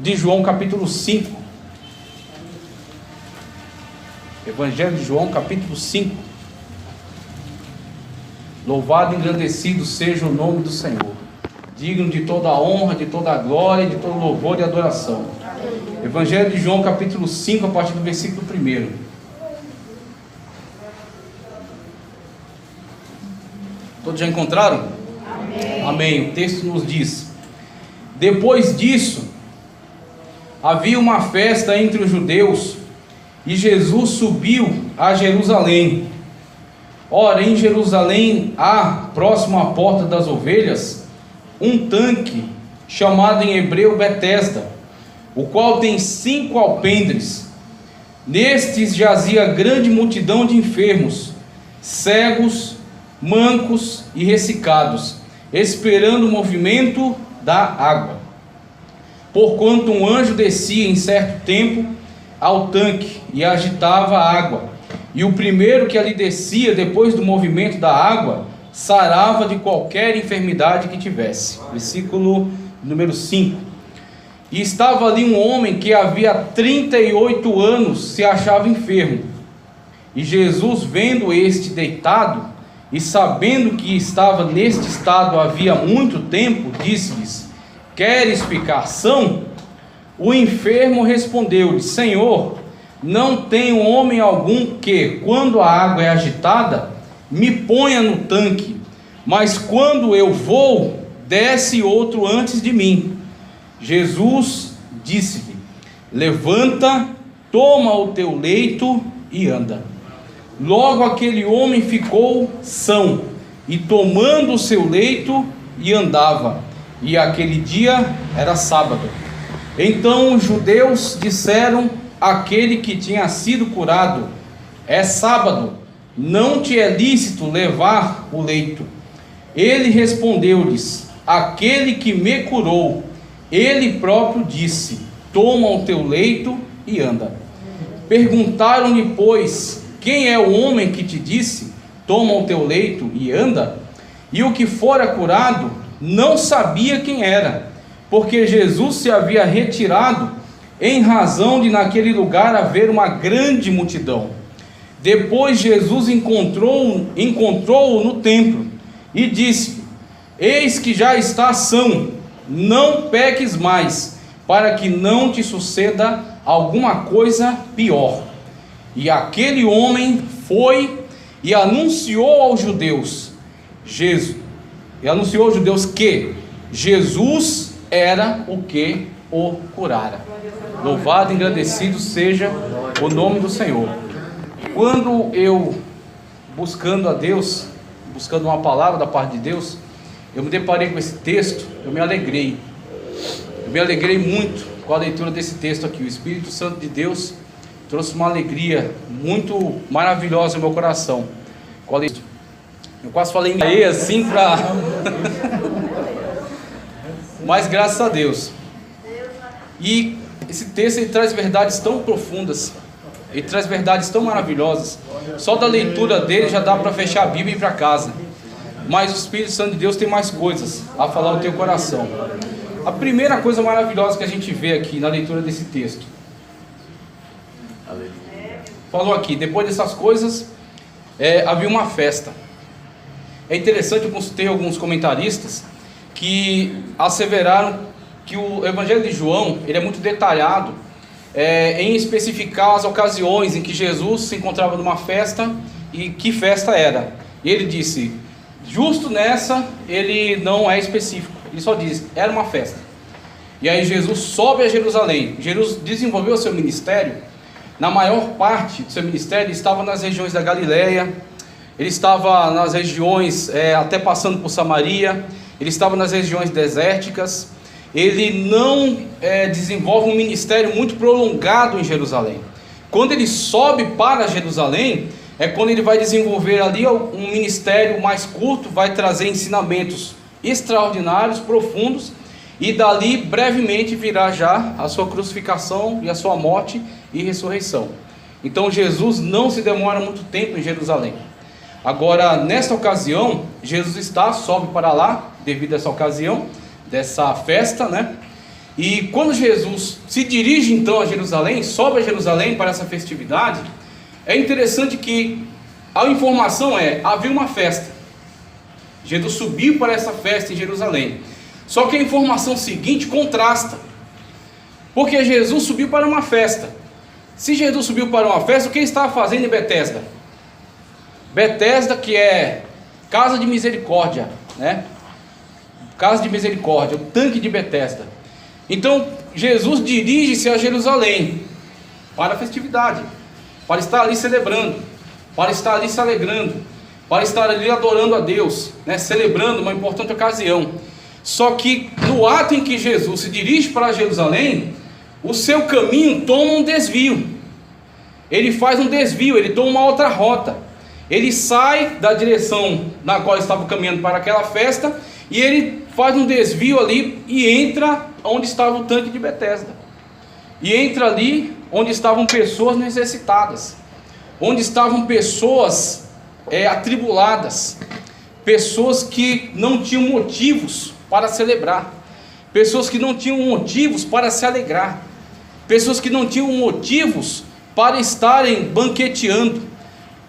de João, capítulo 5. Evangelho de João, capítulo 5. Louvado e engrandecido seja o nome do Senhor, digno de toda a honra, de toda a glória, de todo louvor e adoração. Evangelho de João, capítulo 5, a partir do versículo 1. Todos já encontraram? Amém. Amém. O texto nos diz: depois disso, havia uma festa entre os judeus, e Jesus subiu a Jerusalém. Ora, em Jerusalém há, próximo à porta das ovelhas, um tanque, chamado em hebreu Betesda, o qual tem 5 alpendres. Nestes jazia grande multidão de enfermos, cegos, mancos e ressecados, esperando o movimento da água. Porquanto um anjo descia em certo tempo ao tanque e agitava a água, e o primeiro que ali descia depois do movimento da água sarava de qualquer enfermidade que tivesse. Versículo número 5. E estava ali um homem que havia 38 anos se achava enfermo. E Jesus, vendo este deitado e sabendo que estava neste estado havia muito tempo, disse-lhes: queres ficar são? O enfermo respondeu-lhe: Senhor, não tenho homem algum que, quando a água é agitada, me ponha no tanque, mas quando eu vou, desce outro antes de mim. Jesus disse-lhe: levanta, toma o teu leito e anda. Logo aquele homem ficou são, e tomando o seu leito e andava. E aquele dia era sábado. Então os judeus disseram àquele que tinha sido curado: é sábado, não te é lícito levar o leito. Ele respondeu-lhes: aquele que me curou, ele próprio disse: toma o teu leito e anda. Perguntaram-lhe, pois, quem é o homem que te disse: toma o teu leito e anda? E o que fora curado não sabia quem era, porque Jesus se havia retirado, em razão de naquele lugar haver uma grande multidão. Depois Jesus encontrou-o no templo e disse: eis que já está são, não peques mais, para que não te suceda alguma coisa pior. E aquele homem foi e anunciou aos judeus que Jesus era o que o curara. Louvado e engrandecido seja o nome do Senhor. Quando eu, buscando a Deus, buscando uma palavra da parte de Deus, eu me deparei com esse texto, eu me alegrei muito com a leitura desse texto aqui. O Espírito Santo de Deus trouxe uma alegria muito maravilhosa no meu coração. Eu quase falei aí assim para... Mas graças a Deus. E esse texto ele traz verdades tão profundas, ele traz verdades tão maravilhosas. Só da leitura dele já dá para fechar a Bíblia e ir para casa. Mas o Espírito Santo de Deus tem mais coisas a falar ao teu coração. A primeira coisa maravilhosa que a gente vê aqui na leitura desse texto, falou aqui: depois dessas coisas havia uma festa. É interessante, eu consultei alguns comentaristas que asseveraram que o Evangelho de João ele é muito detalhado em especificar as ocasiões em que Jesus se encontrava numa festa e que festa era. E ele disse, justo nessa ele não é específico, ele só diz, era uma festa. E aí Jesus sobe a Jerusalém. Jesus desenvolveu o seu ministério. Na maior parte do seu ministério ele estava nas regiões da Galileia, ele estava nas regiões até passando por Samaria, ele estava nas regiões desérticas. Ele não desenvolve um ministério muito prolongado em Jerusalém. Quando ele sobe para Jerusalém, é quando ele vai desenvolver ali um ministério mais curto, vai trazer ensinamentos extraordinários, profundos, e dali brevemente virá já a sua crucificação e a sua morte e ressurreição. Então Jesus não se demora muito tempo em Jerusalém. Agora, nesta ocasião, Jesus sobe para lá, devido a essa ocasião, dessa festa, né? E quando Jesus se dirige então a Jerusalém, sobe a Jerusalém para essa festividade, é interessante que a informação havia uma festa. Jesus subiu para essa festa em Jerusalém. Só que a informação seguinte contrasta, porque Jesus subiu para uma festa. Se Jesus subiu para uma festa, o que ele estava fazendo em Betesda? Betesda, que é casa de misericórdia, né? Casa de misericórdia, o tanque de Betesda. Então Jesus dirige-se a Jerusalém para a festividade, para estar ali celebrando, para estar ali se alegrando, para estar ali adorando a Deus, né? Celebrando uma importante ocasião. Só que no ato em que Jesus se dirige para Jerusalém, o seu caminho toma um desvio. Ele faz um desvio, ele toma uma outra rota. Ele sai da direção na qual estava caminhando para aquela festa, e ele faz um desvio ali e entra onde estava o tanque de Betesda. E entra ali onde estavam pessoas necessitadas, onde estavam pessoas atribuladas, pessoas que não tinham motivos para celebrar, pessoas que não tinham motivos para se alegrar, pessoas que não tinham motivos para estarem banqueteando.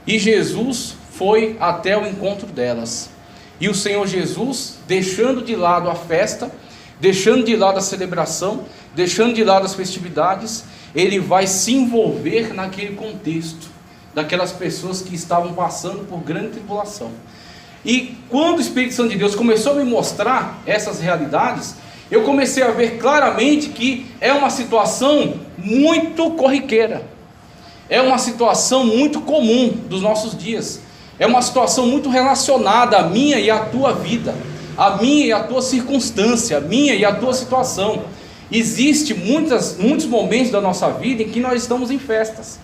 E Jesus foi até o encontro delas. E o Senhor Jesus, deixando de lado a festa, deixando de lado a celebração, deixando de lado as festividades, ele vai se envolver naquele contexto, daquelas pessoas que estavam passando por grande tribulação. E quando o Espírito Santo de Deus começou a me mostrar essas realidades, eu comecei a ver claramente que é uma situação muito corriqueira, é uma situação muito comum dos nossos dias, é uma situação muito relacionada à minha e à tua vida, à minha e à tua circunstância, à minha e à tua situação. Existe muitos momentos da nossa vida em que nós estamos em festas,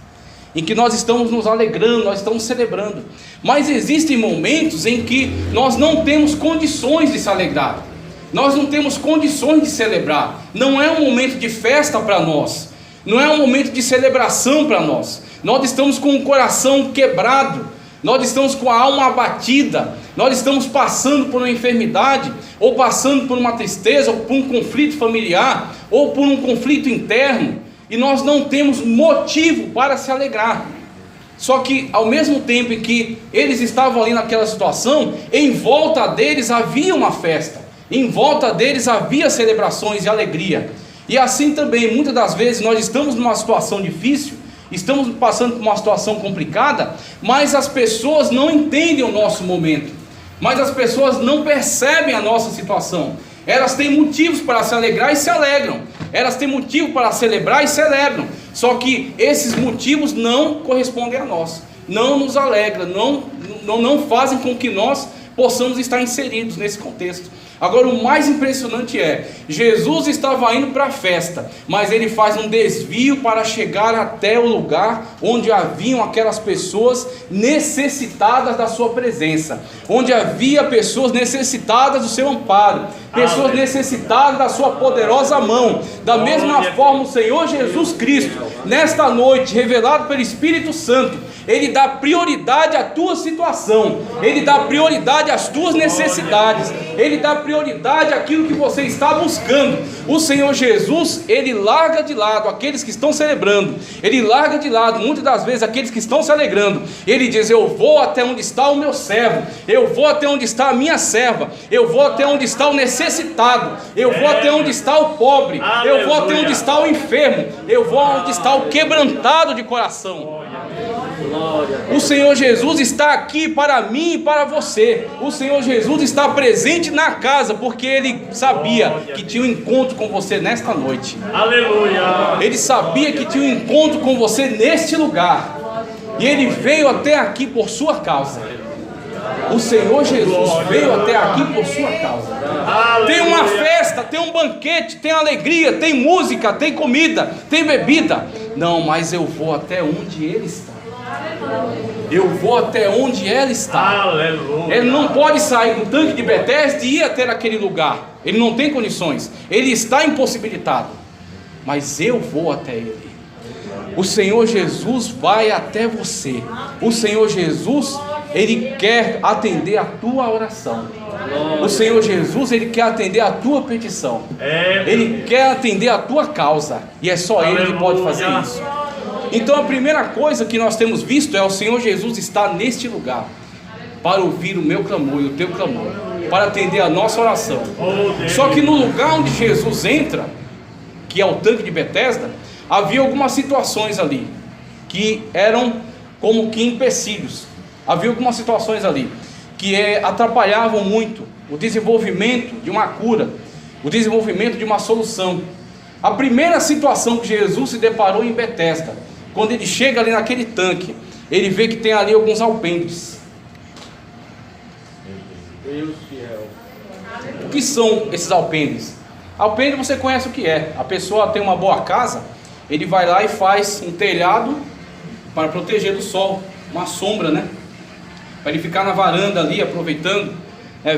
em que nós estamos nos alegrando, nós estamos celebrando, mas existem momentos em que nós não temos condições de se alegrar, nós não temos condições de celebrar. Não é um momento de festa para nós, não é um momento de celebração para nós. Nós estamos com o coração quebrado, nós estamos com a alma abatida, nós estamos passando por uma enfermidade, ou passando por uma tristeza, ou por um conflito familiar, ou por um conflito interno, e nós não temos motivo para se alegrar. Só que ao mesmo tempo em que eles estavam ali naquela situação, em volta deles havia uma festa, em volta deles havia celebrações e alegria. E assim também, muitas das vezes nós estamos numa situação difícil, estamos passando por uma situação complicada, mas as pessoas não entendem o nosso momento, mas as pessoas não percebem a nossa situação. Elas têm motivos para se alegrar e se alegram, elas têm motivo para celebrar e celebram, só que esses motivos não correspondem a nós, não nos alegram, não fazem com que nós possamos estar inseridos nesse contexto. Agora o mais impressionante Jesus estava indo para a festa, mas ele faz um desvio para chegar até o lugar onde haviam aquelas pessoas necessitadas da sua presença, onde havia pessoas necessitadas do seu amparo, pessoas necessitadas da sua poderosa mão. Da mesma forma, o Senhor Jesus Cristo, nesta noite, revelado pelo Espírito Santo, Ele dá prioridade à tua situação, Ele dá prioridade às tuas necessidades, Ele dá prioridade àquilo que você está buscando. O Senhor Jesus, Ele larga de lado aqueles que estão celebrando, Ele larga de lado muitas das vezes aqueles que estão se alegrando. Ele diz: eu vou até onde está o meu servo, eu vou até onde está a minha serva, eu vou até onde está o necessitado, eu vou até onde está o pobre, eu vou até onde está o enfermo, eu vou onde está o quebrantado de coração. O Senhor Jesus está aqui para mim e para você. O Senhor Jesus está presente na casa, porque Ele sabia que tinha um encontro com você nesta noite. Aleluia! Ele sabia que tinha um encontro com você neste lugar, e Ele veio até aqui por sua causa. O Senhor Jesus veio até aqui por sua causa. Tem uma festa, tem um banquete, tem alegria, tem música, tem comida, tem bebida. Não, mas eu vou até onde Ele está. Eu vou até onde ela está. Aleluia. Ele não pode sair do tanque de Betesda e ir até aquele lugar. Ele não tem condições. Ele está impossibilitado. Mas eu vou até Ele. O Senhor Jesus vai até você. O Senhor Jesus Ele quer atender a tua oração. O Senhor Jesus, Ele quer atender a tua petição. Ele quer atender a tua causa. E é só Ele que pode fazer isso. Então a primeira coisa que nós temos visto é o Senhor Jesus estar neste lugar para ouvir o meu clamor e o teu clamor, para atender a nossa oração. Só que no lugar onde Jesus entra, que é o tanque de Betesda, havia algumas situações ali que eram como que empecilhos. Havia algumas situações ali que atrapalhavam muito o desenvolvimento de uma cura, o desenvolvimento de uma solução. A primeira situação que Jesus se deparou em Betesda, quando ele chega ali naquele tanque, ele vê que tem ali alguns alpendres. Deus fiel. O que são esses alpendres? Alpendre você conhece o que é. A pessoa tem uma boa casa, ele vai lá e faz um telhado para proteger do sol, uma sombra, né? Para ele ficar na varanda ali, aproveitando,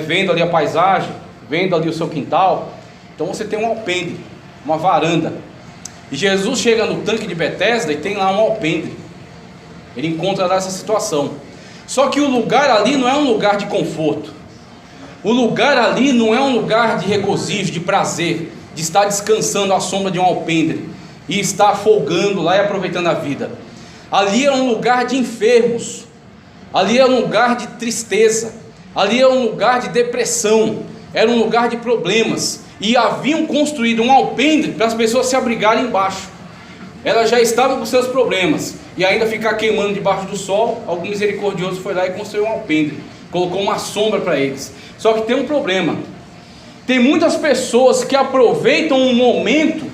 vendo ali a paisagem, vendo ali o seu quintal. Então você tem um alpendre, uma varanda. E Jesus chega no tanque de Betesda e tem lá um alpendre. Ele encontra lá essa situação. Só que o lugar ali não é um lugar de conforto. O lugar ali não é um lugar de regozijo, de prazer, de estar descansando à sombra de um alpendre e estar folgando lá e aproveitando a vida. Ali é um lugar de enfermos. Ali é um lugar de tristeza. Ali é um lugar de depressão. Era um lugar de problemas. E haviam construído um alpendre para as pessoas se abrigarem embaixo. Elas já estavam com seus problemas e ainda ficar queimando debaixo do sol. Algum misericordioso foi lá e construiu um alpendre, colocou uma sombra para eles. Só que tem um problema. Tem muitas pessoas que aproveitam um momento,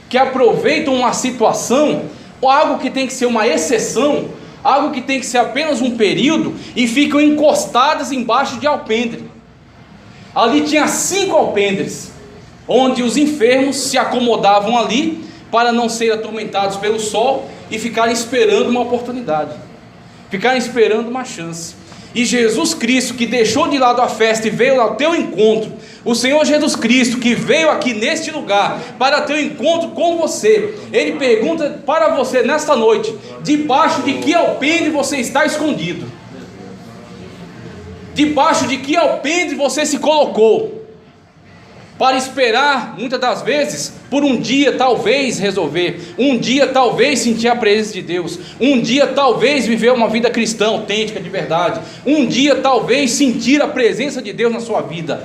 que aproveitam uma situação, algo que tem que ser uma exceção, algo que tem que ser apenas um período, e ficam encostadas embaixo de alpendre. Ali tinha 5 alpendres, onde os enfermos se acomodavam ali para não serem atormentados pelo sol e ficarem esperando uma oportunidade, ficarem esperando uma chance. E Jesus Cristo, que deixou de lado a festa e veio ao teu encontro, o Senhor Jesus Cristo, que veio aqui neste lugar para ter um encontro com você, Ele pergunta para você nesta noite: debaixo de que alpendre você está escondido? Debaixo de que alpendre você se colocou? Para esperar, muitas das vezes, por um dia talvez resolver, um dia talvez sentir a presença de Deus, um dia talvez viver uma vida cristã autêntica de verdade, um dia talvez sentir a presença de Deus na sua vida.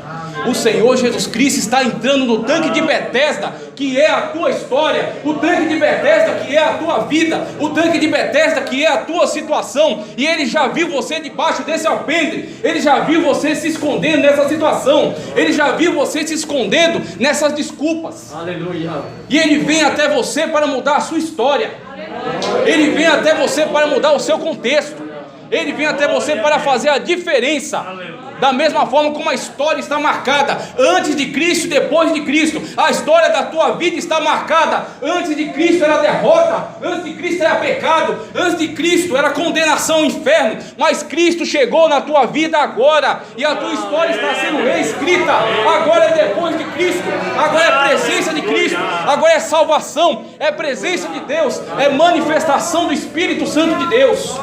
O Senhor Jesus Cristo está entrando no tanque de Betesda, que é a tua história, o tanque de Betesda, que é a tua vida, o tanque de Betesda, que é a tua situação, e Ele já viu você debaixo desse alpendre, Ele já viu você se escondendo nessa situação, Ele já viu você se escondendo nessas desculpas. Aleluia. E Ele vem até você para mudar a sua história. Aleluia. Ele vem até você para mudar o seu contexto. Ele vem até você para fazer a diferença. Aleluia. Da mesma forma como a história está marcada antes de Cristo e depois de Cristo, a história da tua vida está marcada. Antes de Cristo era derrota, antes de Cristo era pecado, antes de Cristo era condenação ao inferno, mas Cristo chegou na tua vida agora, e a tua história está sendo reescrita. Agora é depois de Cristo, agora é presença de Cristo, agora é salvação, é presença de Deus, é manifestação do Espírito Santo de Deus.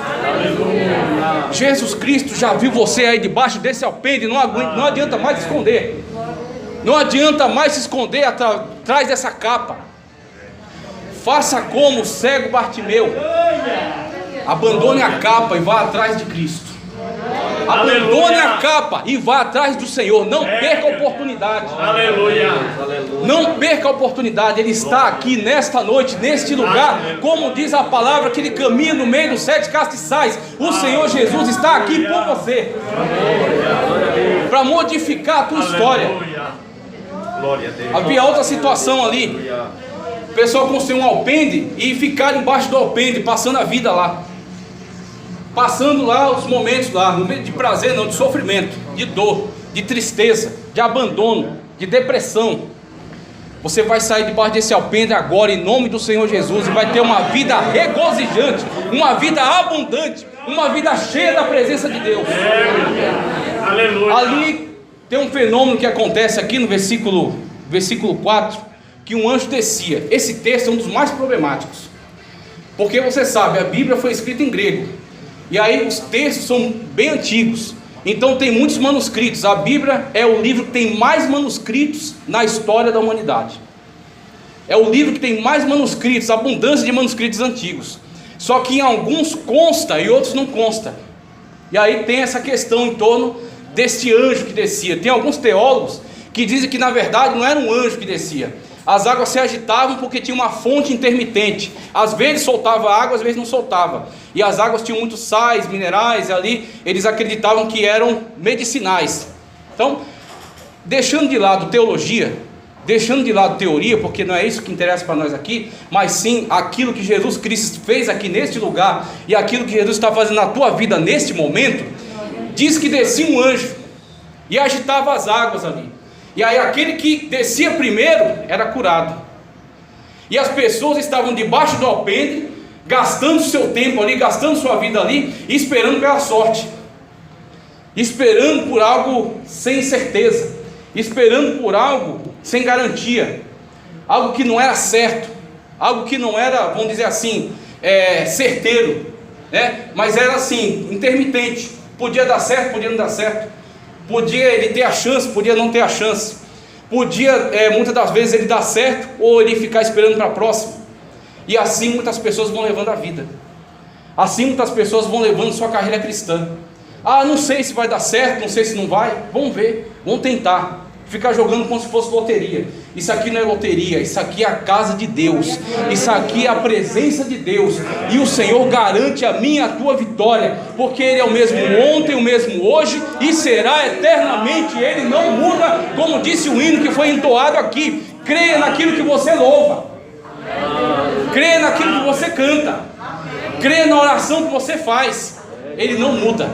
Jesus Cristo já viu você aí debaixo desse alpendre, não adianta mais se esconder, não adianta mais se esconder atrás dessa capa. Faça como o cego Bartimeu, abandone a capa e vá atrás de Cristo. Abandone a capa e vá atrás do Senhor. Não perca a oportunidade. Aleluia. Não perca a oportunidade. Ele está aqui nesta noite, neste lugar. Como diz a palavra, que Ele caminha no meio dos 7 castiçais. O Senhor Jesus está aqui por você, para modificar a tua história. Havia outra situação ali. O pessoal construiu um alpendre e ficaram embaixo do alpendre, passando a vida lá, passando lá os momentos lá, no meio de prazer não, de sofrimento, de dor, de tristeza, de abandono, de depressão. Você vai sair debaixo desse alpendre agora, em nome do Senhor Jesus, e vai ter uma vida regozijante, uma vida abundante, uma vida cheia da presença de Deus. Aleluia. Ali tem um fenômeno que acontece aqui no versículo 4, que um anjo descia. Esse texto é um dos mais problemáticos, porque você sabe, a Bíblia foi escrita em grego. E aí os textos são bem antigos, então tem muitos manuscritos. A Bíblia é o livro que tem mais manuscritos na história da humanidade. É o livro que tem mais manuscritos, abundância de manuscritos antigos. Só que em alguns consta e outros não consta. E aí tem essa questão em torno deste anjo que descia. Tem alguns teólogos que dizem que na verdade não era um anjo que descia. As águas se agitavam porque tinha uma fonte intermitente. Às vezes soltava água, às vezes não soltava. E as águas tinham muitos sais, minerais, e ali eles acreditavam que eram medicinais. Então, deixando de lado teologia, deixando de lado teoria, porque não é isso que interessa para nós aqui, mas sim aquilo que Jesus Cristo fez aqui neste lugar, e aquilo que Jesus está fazendo na tua vida neste momento. Diz que descia um anjo e agitava as águas ali. E aí aquele que descia primeiro era curado. E as pessoas estavam debaixo do alpendre, gastando seu tempo ali, gastando sua vida ali, esperando pela sorte, esperando por algo sem certeza, esperando por algo sem garantia, algo que não era certo, algo que não era, vamos dizer assim, certeiro, né? Mas era assim, intermitente. Podia dar certo, podia não dar certo. Podia ele ter a chance, podia não ter a chance. Podia, muitas das vezes, ele dar certo, ou ele ficar esperando para a próxima. E assim muitas pessoas vão levando a vida. Assim muitas pessoas vão levando sua carreira cristã. Ah, não sei se vai dar certo, não sei se não vai. Vamos ver, vamos tentar. Ficar jogando como se fosse loteria. Isso aqui não é loteria, isso aqui é a casa de Deus. Isso aqui é a presença de Deus. E o Senhor garante a minha e a tua vitória, porque Ele é o mesmo ontem, o mesmo hoje, e será eternamente. Ele não muda, como disse o hino que foi entoado aqui. Creia naquilo que você louva, creia naquilo que você canta, creia na oração que você faz. Ele não muda.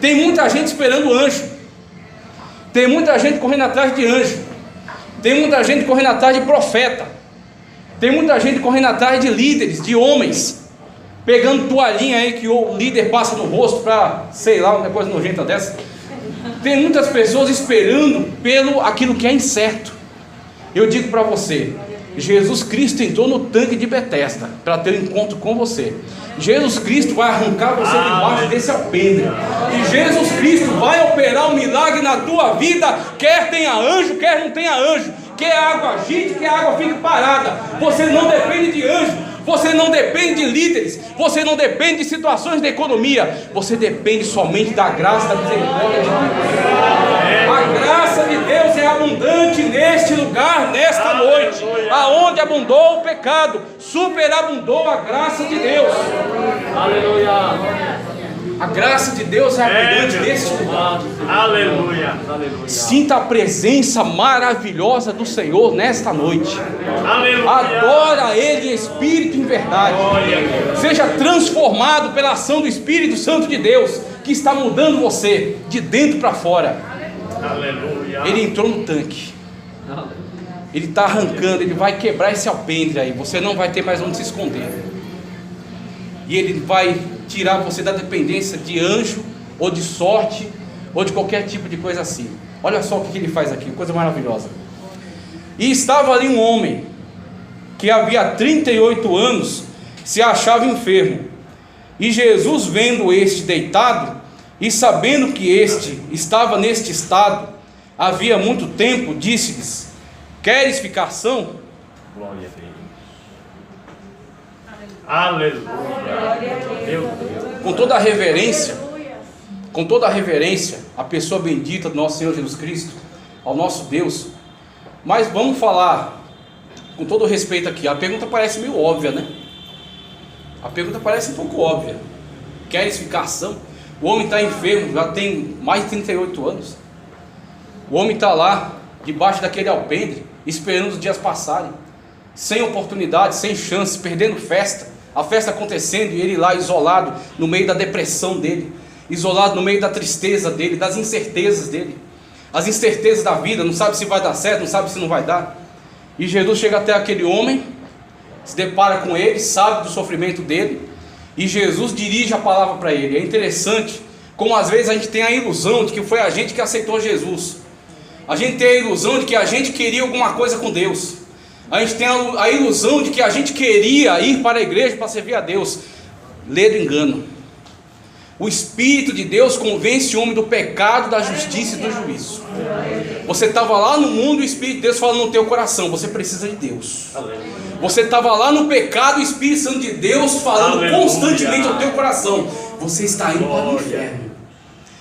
Tem muita gente esperando anjo. Tem muita gente correndo atrás de anjo. Tem muita gente correndo atrás de profeta. Tem muita gente correndo atrás de líderes, de homens, pegando toalhinha aí que o líder passa no rosto para, sei lá, uma coisa nojenta dessa. Tem muitas pessoas esperando pelo aquilo que é incerto. Eu digo para você, Jesus Cristo entrou no tanque de Betesda para ter um encontro com você. Jesus Cristo vai arrancar você debaixo desse alpendre. E Jesus Cristo vai operar um milagre na tua vida, quer tenha anjo, quer não tenha anjo, quer a água agite, quer a água fique parada. Você não depende de anjo, você não depende de líderes, você não depende de situações da economia, você depende somente da graça, da misericórdia de Deus. A graça de Deus é abundante neste lugar, nesta noite. Aonde abundou o pecado, superabundou a graça de Deus. Aleluia. A graça de Deus é abundante neste lugar. Aleluia. Sinta a presença maravilhosa do Senhor nesta noite. Aleluia. Adora Ele em espírito e em verdade. Seja transformado pela ação do Espírito Santo de Deus, que está mudando você de dentro para fora. Aleluia. Ele entrou no tanque. Ele está arrancando, ele vai quebrar esse alpendre aí. Você não vai ter mais onde se esconder. E ele vai tirar você da dependência de anjo, ou de sorte, ou de qualquer tipo de coisa assim. Olha só o que ele faz aqui, coisa maravilhosa. E estava ali um homem, que havia 38 anos, se achava enfermo. E Jesus, vendo este deitado, e sabendo que este estava neste estado, havia muito tempo, disse-lhes: queres ficar são? Glória a Deus. Aleluia. Meu Deus. Com toda a reverência, a pessoa bendita do nosso Senhor Jesus Cristo, ao nosso Deus. Mas vamos falar com todo o respeito aqui. A pergunta parece meio óbvia, né? A pergunta parece um pouco óbvia. Queres ficar são? O homem está enfermo, já tem mais de 38 anos. O homem está lá, debaixo daquele alpendre, esperando os dias passarem, sem oportunidade, sem chance, perdendo festa, a festa acontecendo e ele lá isolado, no meio da depressão dele, isolado no meio da tristeza dele, das incertezas dele, as incertezas da vida, não sabe se vai dar certo, não sabe se não vai dar. E Jesus chega até aquele homem, se depara com ele, sabe do sofrimento dele, e Jesus dirige a palavra para ele. É interessante como às vezes a gente tem a ilusão de que foi a gente que aceitou Jesus. A gente tem a ilusão de que a gente queria alguma coisa com Deus. A gente tem a ilusão de que a gente queria ir para a igreja para servir a Deus. Lê do engano. O Espírito de Deus convence o homem do pecado, da justiça e do juízo. Você estava lá no mundo, o Espírito de Deus fala no teu coração: você precisa de Deus. Você estava lá no pecado, o Espírito Santo de Deus falando constantemente ao teu coração: você está indo para o inferno.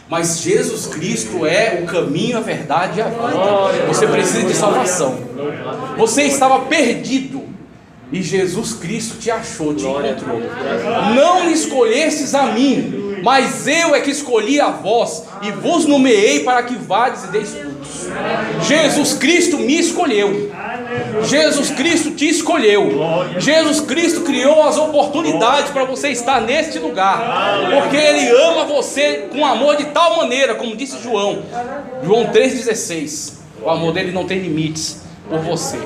Mas Jesus Cristo é o caminho, a verdade e a vida. Você precisa de salvação. Você estava perdido e Jesus Cristo te achou, te encontrou. Não me escolhestes a mim, mas eu é que escolhi a vós e vos nomeei para que vades e deis frutos. Jesus Cristo me escolheu. Jesus Cristo te escolheu. Jesus Cristo criou as oportunidades para você estar neste lugar, porque Ele ama você com amor de tal maneira, como disse João 3,16, o amor dele não tem limites por você.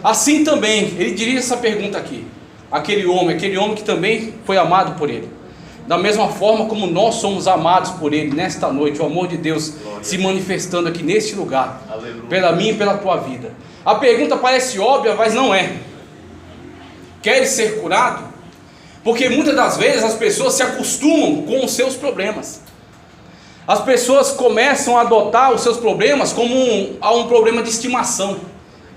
Assim também, ele dirige essa pergunta aqui: aquele homem que também foi amado por Ele, da mesma forma como nós somos amados por Ele nesta noite, o amor de Deus se manifestando aqui neste lugar, pela minha e pela tua vida. A pergunta parece óbvia, mas não é. Queres ser curado? Porque muitas das vezes as pessoas se acostumam com os seus problemas. As pessoas começam a adotar os seus problemas como um problema de estimação.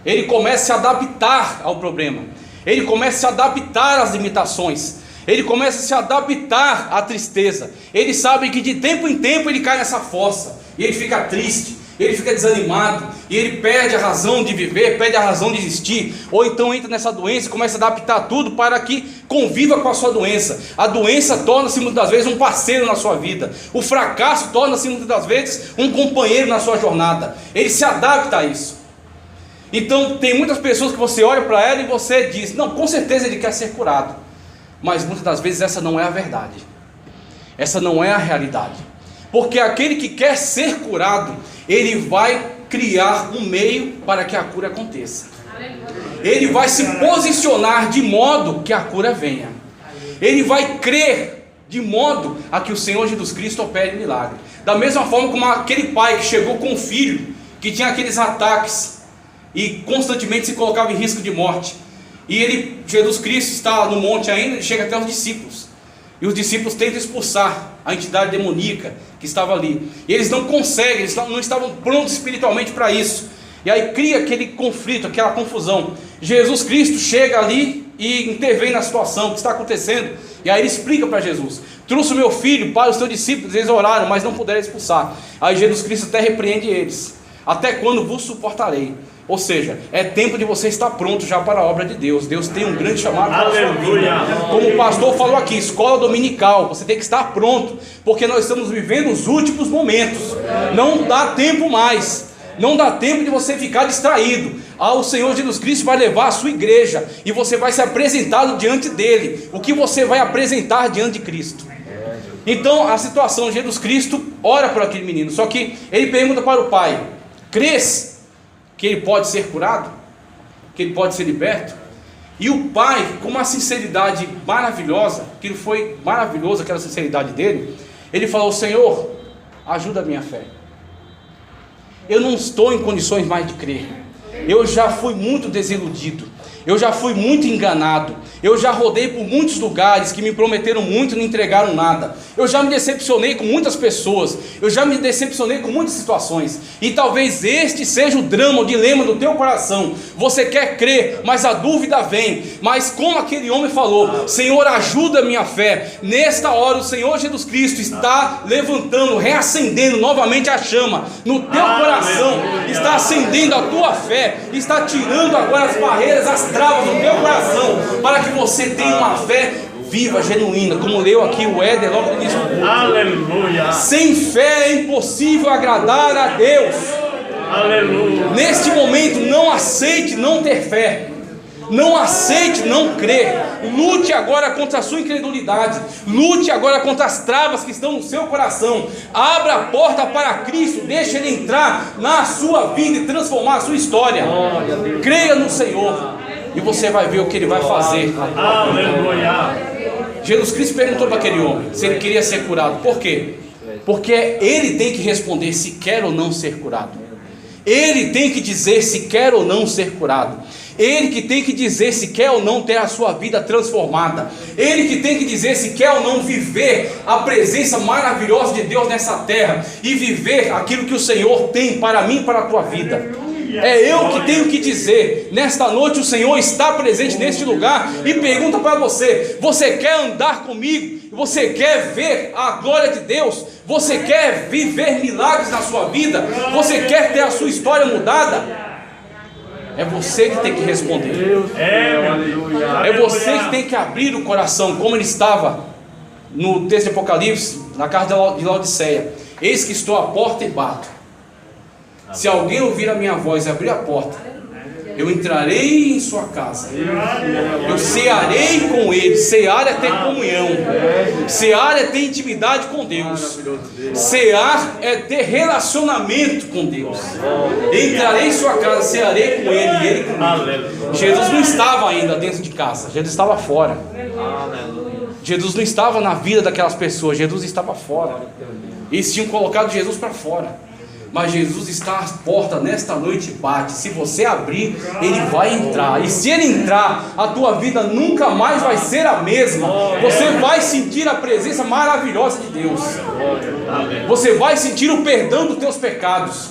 Ele começa a se adaptar ao problema. Ele começa a se adaptar às limitações. Ele começa a se adaptar à tristeza. Ele sabe que de tempo em tempo ele cai nessa fossa. E ele fica triste. Ele fica desanimado. E ele perde a razão de viver, perde a razão de existir. Ou então entra nessa doença e começa a adaptar tudo para que conviva com a sua doença. A doença torna-se muitas das vezes um parceiro na sua vida. O fracasso torna-se muitas das vezes um companheiro na sua jornada. Ele se adapta a isso. Então tem muitas pessoas que você olha para ela e você diz: não, com certeza ele quer ser curado. Mas muitas das vezes essa não é a verdade. Essa não é a realidade. Porque aquele que quer ser curado, ele vai criar um meio para que a cura aconteça. Ele vai se posicionar de modo que a cura venha. Ele vai crer de modo a que o Senhor Jesus Cristo opere milagre. Da mesma forma como aquele pai que chegou com o filho, que tinha aqueles ataques e constantemente se colocava em risco de morte. E Jesus Cristo está no monte ainda, e chega até os discípulos. E os discípulos tentam expulsar a entidade demoníaca que estava ali. E eles não conseguem, eles não estavam prontos espiritualmente para isso. E aí cria aquele conflito, aquela confusão. Jesus Cristo chega ali e intervém na situação, o que está acontecendo. E aí ele explica para Jesus: trouxe o meu filho para os teus discípulos, eles oraram, mas não puderam expulsar. Aí Jesus Cristo até repreende eles: até quando vos suportarei? Ou seja, é tempo de você estar pronto já para a obra de Deus. Deus tem um grande chamado para a sua vida. Como o pastor falou aqui, escola dominical, você tem que estar pronto, porque nós estamos vivendo os últimos momentos. Não dá tempo mais. Não dá tempo de você ficar distraído. O Senhor Jesus Cristo vai levar a sua igreja e você vai ser apresentado diante dele. O que você vai apresentar diante de Cristo? Então a situação, Jesus Cristo ora por aquele menino, só que ele pergunta para o pai: crês que ele pode ser curado? Que ele pode ser liberto? E o pai, com uma sinceridade maravilhosa, que foi maravilhosa aquela sinceridade dele, ele falou: Senhor, ajuda a minha fé. Eu não estou em condições mais de crer. Eu já fui muito desiludido. Eu já fui muito enganado. Eu já rodei por muitos lugares que me prometeram muito e não entregaram nada. Eu já me decepcionei com muitas pessoas. Eu já me decepcionei com muitas situações. E talvez este seja o drama, o dilema do teu coração. Você quer crer, mas a dúvida vem. Mas como aquele homem falou: Senhor, ajuda a minha fé. Nesta hora o Senhor Jesus Cristo está levantando, reacendendo novamente a chama no teu coração. Está acendendo a tua fé. Está tirando agora as barreiras, as travas do teu coração, para que você tenha uma fé viva, genuína, como leu aqui o Éder logo no início do culto. Aleluia. Sem fé é impossível agradar a Deus. Aleluia. Neste momento, não aceite não ter fé. Não aceite não crer. Lute agora contra a sua incredulidade. Lute agora contra as travas que estão no seu coração. Abra a porta para Cristo. Deixe Ele entrar na sua vida e transformar a sua história. Creia no Senhor e você vai ver o que Ele vai fazer. Aleluia. Jesus Cristo perguntou para aquele homem se ele queria ser curado. Por quê? Porque ele tem que responder se quer ou não ser curado. Ele tem que dizer se quer ou não ser curado. Ele que tem que dizer se quer ou não ter a sua vida transformada. Ele que tem que dizer se quer ou não viver a presença maravilhosa de Deus nessa terra e viver aquilo que o Senhor tem para mim e para a tua vida. É eu que tenho que dizer. Nesta noite o Senhor está presente neste lugar e pergunta para você: você quer andar comigo? Você quer ver a glória de Deus? Você quer viver milagres na sua vida? Você quer ter a sua história mudada? É você que tem que responder. É você que tem que abrir o coração, como ele estava no texto de Apocalipse, na casa de Laodiceia: eis que estou à porta e bato. Se alguém ouvir a minha voz e abrir a porta, eu entrarei em sua casa, eu cearei com ele. Cear é ter comunhão, cear é ter intimidade com Deus, cear é ter relacionamento com Deus. Entrarei em sua casa, cearei com ele e ele comigo. Jesus não estava ainda dentro de casa, Jesus estava fora. Jesus não estava na vida daquelas pessoas, Jesus estava fora. Eles tinham colocado Jesus para fora. Mas Jesus está à porta nesta noite e bate. Se você abrir, Ele vai entrar. E se Ele entrar, a tua vida nunca mais vai ser a mesma. Você vai sentir a presença maravilhosa de Deus. Você vai sentir o perdão dos teus pecados.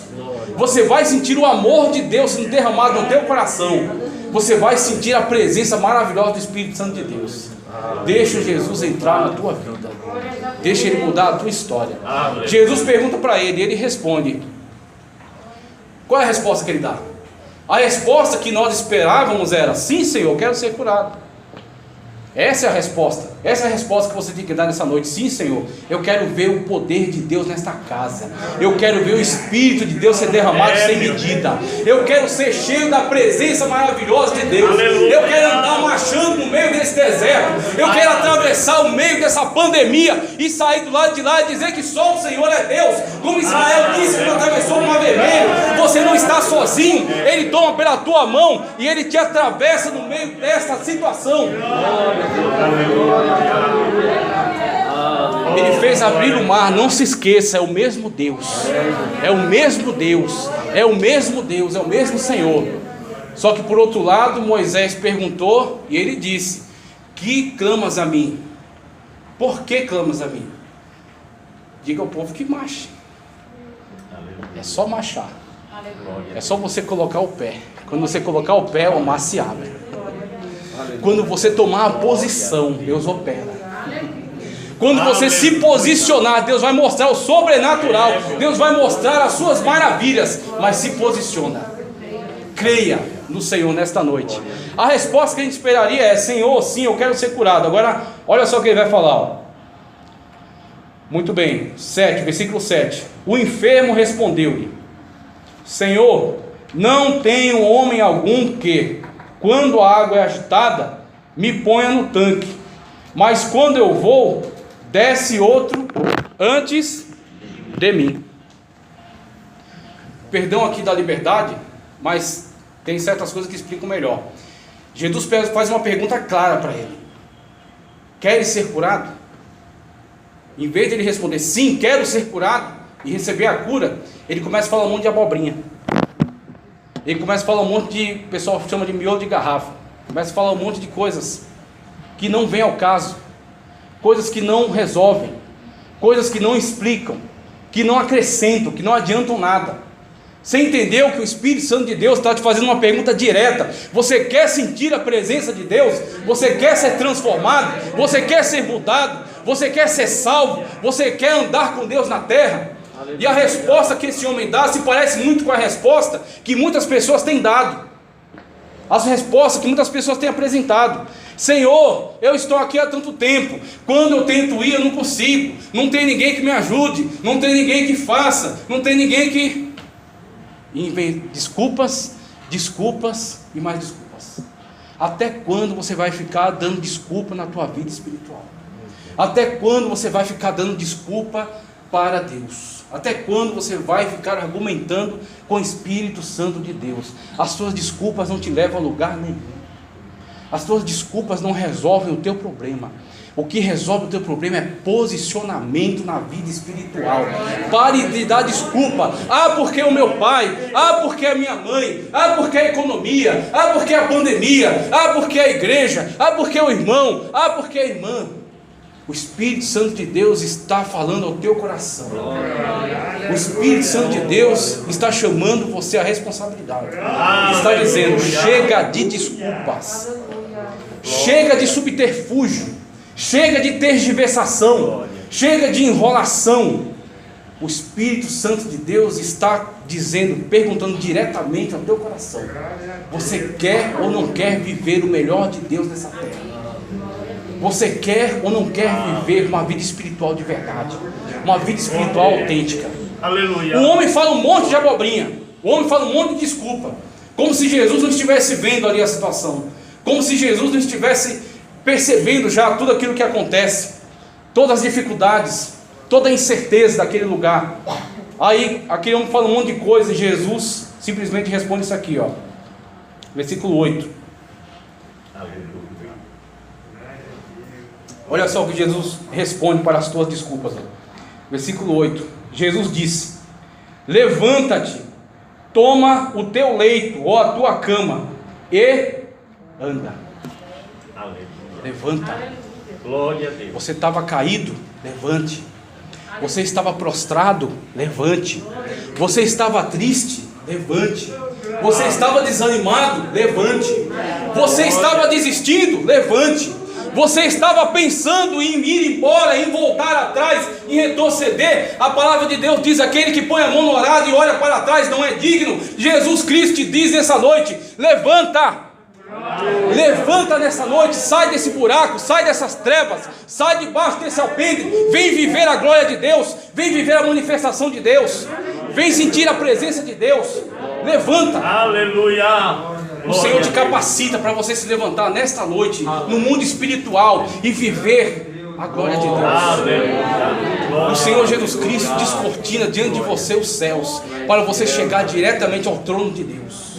Você vai sentir o amor de Deus sendo derramado no teu coração. Você vai sentir a presença maravilhosa do Espírito Santo de Deus. Deixa Jesus entrar na tua vida. Deixa Ele mudar a tua história. Jesus pergunta para ele e ele responde. Qual é a resposta que ele dá? A resposta que nós esperávamos era: sim, Senhor, eu quero ser curado. Essa é a resposta. Essa é a resposta que você tem que dar nessa noite. Sim, Senhor, eu quero ver o poder de Deus nesta casa. Eu quero ver o Espírito de Deus ser derramado sem medida. Eu quero ser cheio da presença maravilhosa de Deus. Eu quero andar marchando no meio desse deserto. Eu quero atravessar o meio dessa pandemia e sair do lado de lá e dizer que só o Senhor é Deus. Como Israel disse quando atravessou o Mar Vermelho: você não está sozinho. Ele toma pela tua mão e Ele te atravessa no meio dessa situação. Ele fez abrir o mar. Não se esqueça, é o mesmo Deus. É o mesmo Deus. É o mesmo Deus, é o mesmo Senhor. Só que por outro lado, Moisés perguntou e ele disse: que clamas a mim? Por que clamas a mim? Diga ao povo que marche. É só marchar. É só você colocar o pé. Quando você colocar o pé, o mar se abre. Quando você tomar a posição, Deus opera. Quando você se posicionar, Deus vai mostrar o sobrenatural. Deus vai mostrar as suas maravilhas. Mas se posiciona. Creia no Senhor nesta noite. A resposta que a gente esperaria é: Senhor, sim, eu quero ser curado. Agora, olha só o que ele vai falar, ó. Muito bem, 7, versículo 7. O enfermo respondeu-lhe: Senhor, não tenho homem algum que, quando a água é agitada, me ponha no tanque, mas quando eu vou, desce outro antes de mim. Perdão aqui da liberdade, mas tem certas coisas que explicam melhor. Jesus faz uma pergunta clara para ele: queres ser curado? Em vez de ele responder sim, quero ser curado, e receber a cura, ele começa a falar um monte de abobrinha. Ele começa a falar um monte de, o pessoal chama de miolo de garrafa. Começa a falar um monte de coisas que não vêm ao caso, coisas que não resolvem, coisas que não explicam, que não acrescentam, que não adiantam nada. Você entendeu que o Espírito Santo de Deus está te fazendo uma pergunta direta? Você quer sentir a presença de Deus? Você quer ser transformado? Você quer ser mudado? Você quer ser salvo? Você quer andar com Deus na terra? E a resposta que esse homem dá se parece muito com a resposta que muitas pessoas têm dado. As respostas que muitas pessoas têm apresentado: Senhor, eu estou aqui há tanto tempo, quando eu tento ir eu não consigo, não tem ninguém que me ajude, não tem ninguém que faça, não tem ninguém que... E vem desculpas, desculpas e mais desculpas. Até quando você vai ficar dando desculpa na tua vida espiritual? Até quando você vai ficar dando desculpa para Deus? Até quando você vai ficar argumentando com o Espírito Santo de Deus? As suas desculpas não te levam a lugar nenhum. As tuas desculpas não resolvem o teu problema. O que resolve o teu problema é posicionamento na vida espiritual. Pare de dar desculpa. Ah, porque o meu pai. Ah, porque a minha mãe. Ah, porque a economia. Ah, porque a pandemia. Ah, porque a igreja. Ah, porque o irmão. Ah, porque a irmã. O Espírito Santo de Deus está falando ao teu coração. O Espírito Santo de Deus está chamando você à responsabilidade. Está dizendo: chega de desculpas. Chega de subterfúgio. Chega de tergiversação. Chega de enrolação. O Espírito Santo de Deus está dizendo, perguntando diretamente ao teu coração: você quer ou não quer viver o melhor de Deus nessa terra? Você quer ou não quer viver uma vida espiritual de verdade? Uma vida espiritual autêntica? Aleluia. O homem fala um monte de abobrinha. O homem fala um monte de desculpa. Como se Jesus não estivesse vendo ali a situação. Como se Jesus não estivesse percebendo já tudo aquilo que acontece, todas as dificuldades, toda a incerteza daquele lugar. Aí aquele homem fala um monte de coisa e Jesus simplesmente responde isso aqui, ó. Versículo 8. Olha só o que Jesus responde para as tuas desculpas, ó. Versículo 8. Jesus disse: levanta-te, toma o teu leito ou a tua cama e anda. Levanta. Glória a Deus. Você estava caído? Levante. Você estava prostrado? Levante. Você estava triste? Levante. Você estava desanimado? Levante. Você estava desistindo? Levante. Você estava pensando em ir embora, em voltar atrás, em retroceder? A palavra de Deus diz: aquele que põe a mão no arado e olha para trás não é digno. Jesus Cristo te diz nessa noite: levanta. Levanta nessa noite, sai desse buraco, sai dessas trevas, sai debaixo desse alpendre, vem viver a glória de Deus, vem viver a manifestação de Deus, vem sentir a presença de Deus. Levanta. Aleluia. O Senhor te capacita para você se levantar nesta noite, no mundo espiritual, e viver a glória de Deus. O Senhor Jesus Cristo descortina diante de você os céus, para você chegar diretamente ao trono de Deus.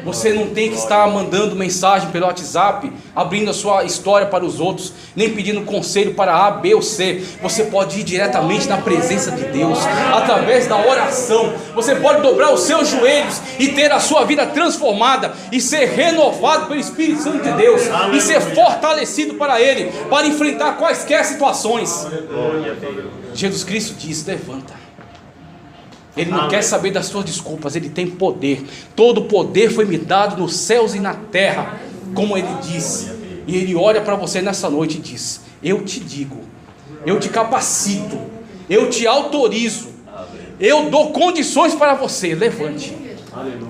Você não tem que estar mandando mensagem pelo WhatsApp, abrindo a sua história para os outros, nem pedindo conselho para A, B ou C. Você pode ir diretamente na presença de Deus, através da oração. Você pode dobrar os seus joelhos e ter a sua vida transformada, e ser renovado pelo Espírito Santo de Deus, e ser fortalecido para Ele, para enfrentar quaisquer situações. Jesus Cristo diz: levanta. Ele não quer saber das suas desculpas. Ele tem poder. Todo poder foi me dado nos céus e na terra, como Ele disse. E Ele olha para você nessa noite e diz: eu te digo, eu te capacito, eu te autorizo, eu dou condições para você. Levante.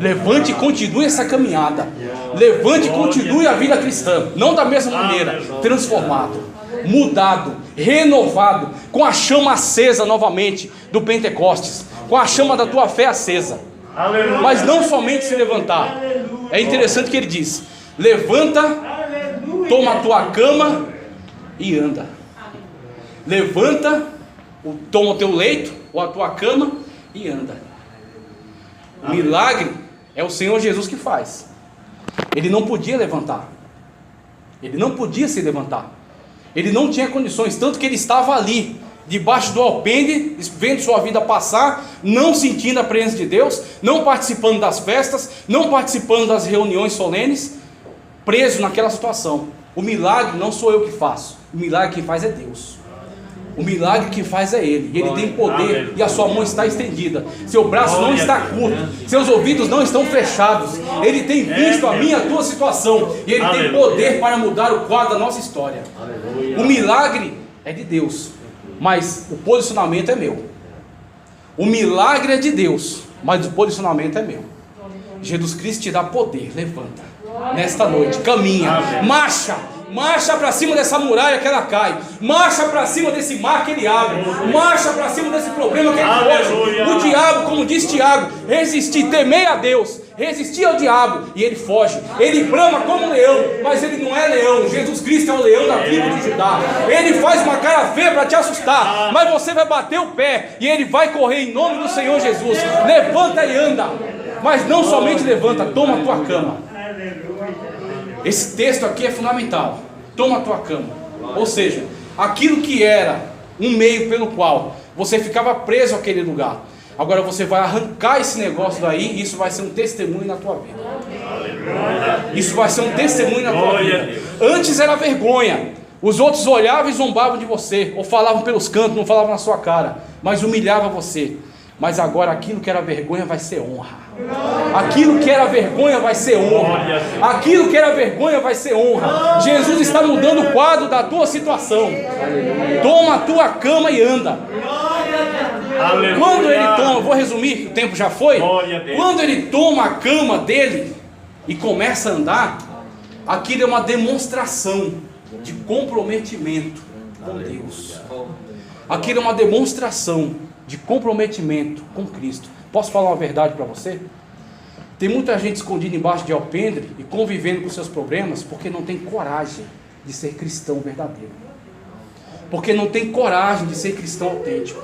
Levante e continue essa caminhada. Levante e continue a vida cristã. Não da mesma maneira, transformado, mudado, renovado, com a chama acesa novamente do Pentecostes, com a chama da tua fé acesa. Aleluia. Mas não somente se levantar. É interessante que ele diz: levanta, toma a tua cama e anda. Levanta, toma o teu leito ou a tua cama e anda. O milagre é o Senhor Jesus que faz. Ele não podia levantar. Ele não podia se levantar. Ele não tinha condições, tanto que ele estava ali, debaixo do alpendre, vendo sua vida passar, não sentindo a presença de Deus, não participando das festas, não participando das reuniões solenes, preso naquela situação. O milagre não sou eu que faço, o milagre quem faz é Deus. O milagre que faz é Ele, e Ele tem poder, e a sua mão está estendida, seu braço não está curto, seus ouvidos não estão fechados. Ele tem visto a minha e a tua situação, e Ele tem poder para mudar o quadro da nossa história. O milagre é de Deus, mas o posicionamento é meu. O milagre é de Deus, mas o posicionamento é meu. Jesus Cristo te dá poder. Levanta nesta noite, caminha, marcha para cima dessa muralha que ela cai, marcha para cima desse mar que ele abre, marcha para cima desse problema que ele foge. O diabo, como diz Tiago, resistir, temei a Deus, resistir ao diabo e ele foge. Ele brama como um leão, mas ele não é leão. Jesus Cristo é o leão da tribo de Judá. Ele faz uma cara feia para te assustar, mas você vai bater o pé e ele vai correr em nome do Senhor Jesus. Levanta e anda, mas não somente levanta, toma a tua cama. Esse texto aqui é fundamental. Toma a tua cama. Ou seja, aquilo que era um meio pelo qual você ficava preso àquele lugar, agora você vai arrancar esse negócio daí, e isso vai ser um testemunho na tua vida. Isso vai ser um testemunho na tua vida. Antes era vergonha. Os outros olhavam e zombavam de você, ou falavam pelos cantos, não falavam na sua cara, mas humilhavam você. Mas agora aquilo que era vergonha vai ser honra. Aquilo que era vergonha vai ser honra. Aquilo que era vergonha vai ser honra. Jesus está mudando o quadro da tua situação. Toma a tua cama e anda. Quando ele toma, vou resumir, o tempo já foi. Quando ele toma a cama dele e começa a andar, aquilo é uma demonstração de comprometimento com Deus. Aquilo é uma demonstração de comprometimento com Cristo. Posso falar uma verdade para você? Tem muita gente escondida embaixo de alpendre e convivendo com seus problemas porque não tem coragem de ser cristão verdadeiro, porque não tem coragem de ser cristão autêntico,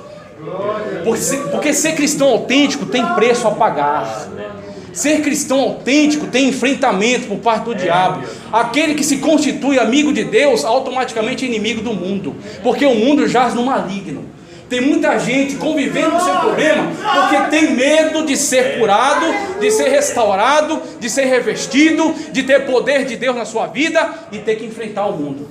porque ser cristão autêntico tem preço a pagar. Ser cristão autêntico tem enfrentamento por parte do diabo. Aquele que se constitui amigo de Deus automaticamente é inimigo do mundo, porque o mundo jaz no maligno. Tem muita gente convivendo com o seu problema porque tem medo de ser curado, de ser restaurado, de ser revestido, de ter poder de Deus na sua vida e ter que enfrentar o mundo.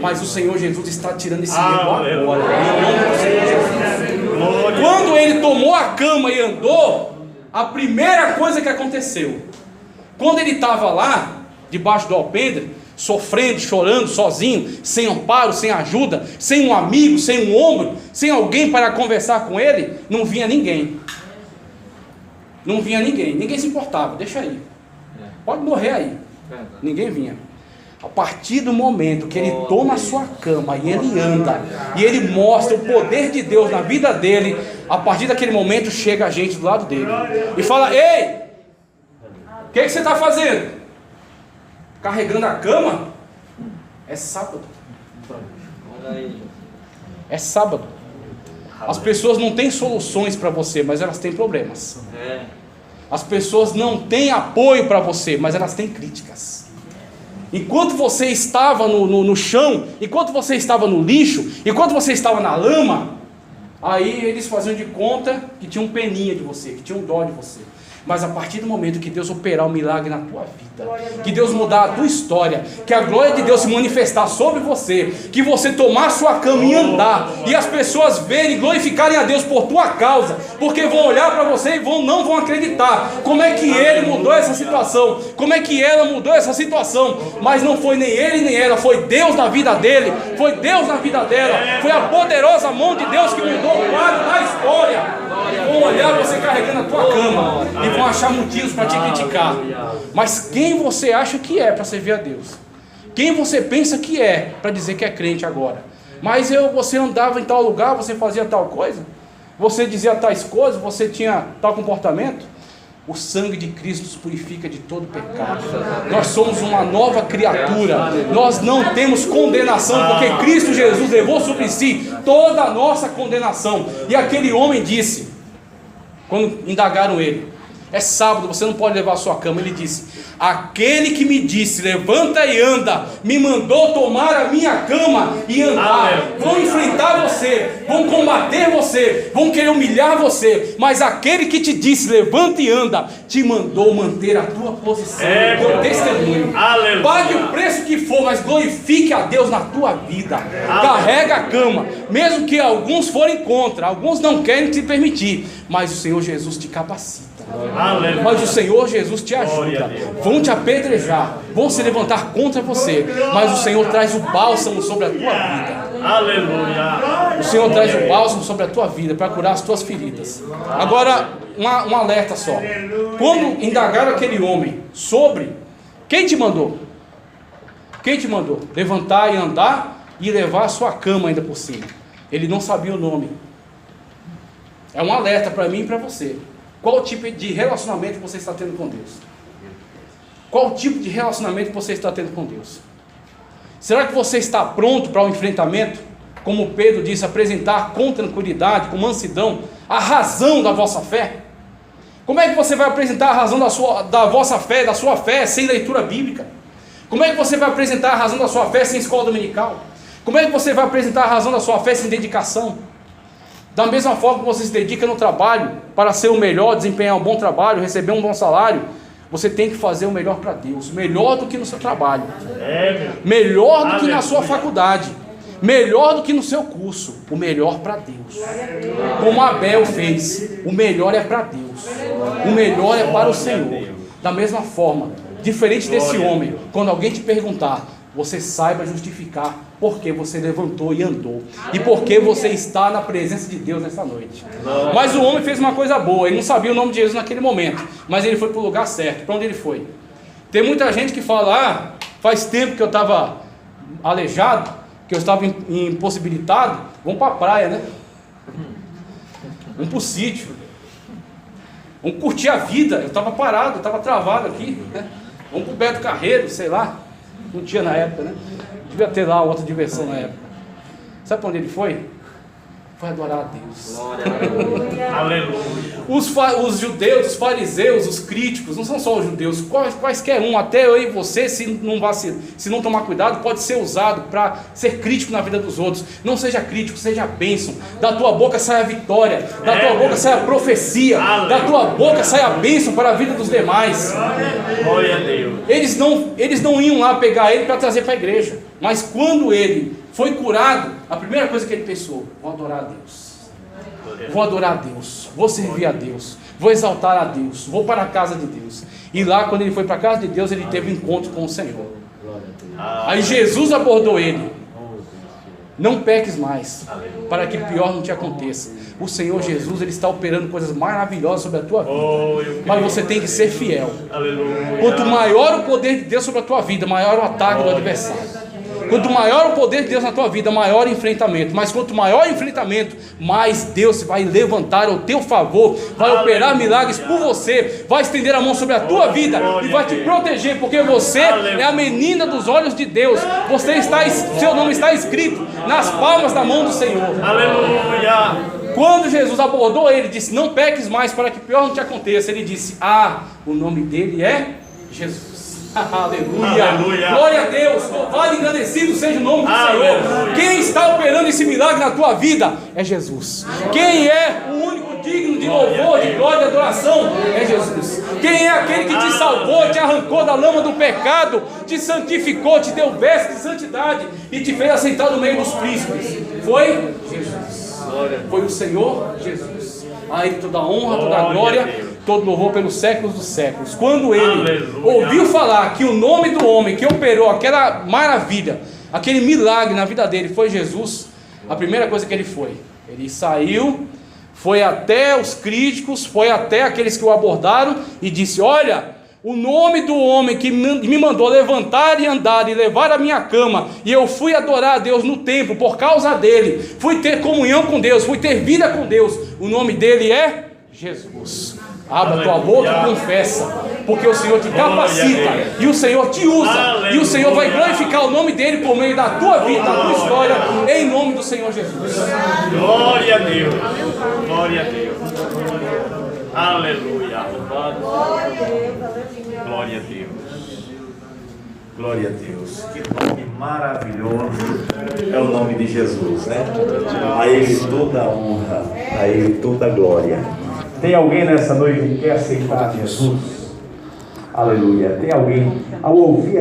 Mas o Senhor Jesus está tirando esse medo agora, em nome do Senhor Jesus. Quando ele tomou a cama e andou, a primeira coisa que aconteceu, quando ele estava lá, debaixo do alpendre, sofrendo, chorando, sozinho, sem amparo, sem ajuda, sem um amigo, sem um ombro, sem alguém para conversar com ele, não vinha ninguém. Não vinha ninguém, ninguém se importava, deixa aí, pode morrer aí, ninguém vinha. A partir do momento que ele toma a sua cama e ele anda, e ele mostra o poder de Deus na vida dele, a partir daquele momento chega a gente do lado dele e fala: ei, o que você está fazendo? Carregando a cama? É sábado. É sábado. As pessoas não têm soluções para você, mas elas têm problemas. As pessoas não têm apoio para você, mas elas têm críticas. Enquanto você estava no chão, enquanto você estava no lixo, enquanto você estava na lama, aí eles faziam de conta que tinham peninha de você, que tinham dó de você. Mas a partir do momento que Deus operar um milagre na tua vida, que Deus mudar a tua história, que a glória de Deus se manifestar sobre você, que você tomar a sua cama e andar, e as pessoas verem e glorificarem a Deus por tua causa, porque vão olhar para você e não vão acreditar como é que ele mudou essa situação, como é que ela mudou essa situação. Mas não foi nem ele nem ela, foi Deus na vida dele, foi Deus na vida dela, foi a poderosa mão de Deus que mudou o quadro da história. Vão olhar você carregando a tua cama e vão achar motivos para te criticar. Mas quem você acha que é para servir a Deus? Quem você pensa que é para dizer que é crente agora? Mas você andava em tal lugar, você fazia tal coisa, você dizia tais coisas, você tinha tal comportamento. O sangue de Cristo nos purifica de todo pecado. Nós somos uma nova criatura. Nós não temos condenação, porque Cristo Jesus levou sobre si toda a nossa condenação. E aquele homem disse, quando indagaram ele: é sábado, você não pode levar a sua cama. Ele disse: aquele que me disse, levanta e anda, me mandou tomar a minha cama e andar. Vão enfrentar você, vão combater você, vão querer humilhar você, mas aquele que te disse, levanta e anda, te mandou manter a tua posição, teu testemunho. Pague o preço que for, mas glorifique a Deus na tua vida. Carrega a cama, mesmo que alguns forem contra, alguns não querem te permitir, mas o Senhor Jesus te capacita. Mas o Senhor Jesus te ajuda. Vão te apedrejar, vão se levantar contra você, mas o Senhor traz o bálsamo sobre a tua vida. Aleluia. O Senhor traz o bálsamo sobre a tua vida para curar as tuas feridas. Agora, um alerta só. Quando indagaram aquele homem sobre quem te mandou, quem te mandou levantar e andar e levar a sua cama ainda por cima, ele não sabia o nome. É um alerta para mim e para você. Qual tipo de relacionamento você está tendo com Deus? Qual tipo de relacionamento você está tendo com Deus? Será que você está pronto para o enfrentamento? Como Pedro disse, apresentar com tranquilidade, com mansidão, a razão da vossa fé? Como é que você vai apresentar a razão da vossa fé, da sua fé, sem leitura bíblica? Como é que você vai apresentar a razão da sua fé sem escola dominical? Como é que você vai apresentar a razão da sua fé sem dedicação? Da mesma forma que você se dedica no trabalho para ser o melhor, desempenhar um bom trabalho, receber um bom salário, você tem que fazer o melhor para Deus, melhor do que no seu trabalho, melhor do que na sua faculdade, melhor do que no seu curso, o melhor para Deus. Como Abel fez, o melhor é para Deus, o melhor é para o Senhor. Da mesma forma, diferente desse homem, quando alguém te perguntar, você saiba justificar porque você levantou e andou, e porque você está na presença de Deus nessa noite. Mas o homem fez uma coisa boa, ele não sabia o nome de Jesus naquele momento, mas ele foi para o lugar certo. Para onde ele foi? Tem muita gente que fala, faz tempo que eu estava aleijado, que eu estava impossibilitado, vamos para a praia, né? Vamos para o sítio, vamos curtir a vida. Eu estava parado, eu estava travado aqui, né? Vamos para o Beto Carreiro, sei lá, não tinha na época, né? Devia ter lá outra diversão na época. Sabe para onde ele foi? Foi adorar a Deus. Aleluia. Os judeus, os fariseus, os críticos, não são só os judeus, quaisquer um, até eu e você, se não tomar cuidado, pode ser usado para ser crítico na vida dos outros. Não seja crítico, seja bênção. Da tua boca sai a vitória, da tua boca sai a profecia, da tua boca sai a bênção para a vida dos demais. Glória a Deus. Eles não iam lá pegar ele para trazer para a igreja, mas quando ele foi curado, a primeira coisa que ele pensou: vou adorar a Deus, vou adorar a Deus, vou servir a Deus, vou exaltar a Deus, vou para a casa de Deus. E lá, quando ele foi para a casa de Deus, ele teve um encontro com o Senhor. Aí Jesus abordou ele: não peques mais, para que pior não te aconteça. O Senhor Jesus, ele está operando coisas maravilhosas sobre a tua vida, mas você tem que ser fiel. Quanto maior o poder de Deus sobre a tua vida, maior o ataque do adversário. Quanto maior o poder de Deus na tua vida, maior o enfrentamento. Mas quanto maior o enfrentamento, mais Deus vai levantar ao teu favor, vai operar milagres por você, vai estender a mão sobre a tua vida e vai te proteger, porque você é a menina dos olhos de Deus. Seu nome está escrito nas palmas da mão do Senhor. Aleluia. Quando Jesus abordou ele, disse: não peques mais para que pior não te aconteça. Ele disse: o nome dele é Jesus. Aleluia. Aleluia. Glória a Deus. Louvado e engrandecido seja o nome do Senhor. Quem está operando esse milagre na tua vida é Jesus. Quem é o único digno de louvor, de glória e adoração é Jesus. Quem é aquele que te salvou, te arrancou da lama do pecado, te santificou, te deu vestes de santidade e te fez aceitar no meio dos príncipes? Foi Jesus. Foi o Senhor Jesus. A Ele toda a honra, toda a glória, todo louvor pelos séculos dos séculos. Quando ele ouviu falar que o nome do homem que operou aquela maravilha, aquele milagre na vida dele foi Jesus, a primeira coisa que ele saiu, foi até os críticos, foi até aqueles que o abordaram e disse: olha, o nome do homem que me mandou levantar e andar e levar a minha cama, e eu fui adorar a Deus no templo por causa dele, fui ter comunhão com Deus, fui ter vida com Deus, o nome dele é Jesus. Abra tua boca e confessa, porque o Senhor te capacita e o Senhor te usa, e o Senhor vai glorificar o nome dele por meio da tua vida, da tua história, em nome do Senhor Jesus. Glória a Deus. Glória a Deus. Aleluia. Glória a Deus. Glória a Deus. Que nome maravilhoso é o nome de Jesus, né? A Ele toda a honra, a Ele toda a glória. Tem alguém nessa noite que quer aceitar Jesus? Aleluia. Tem alguém ao ouvir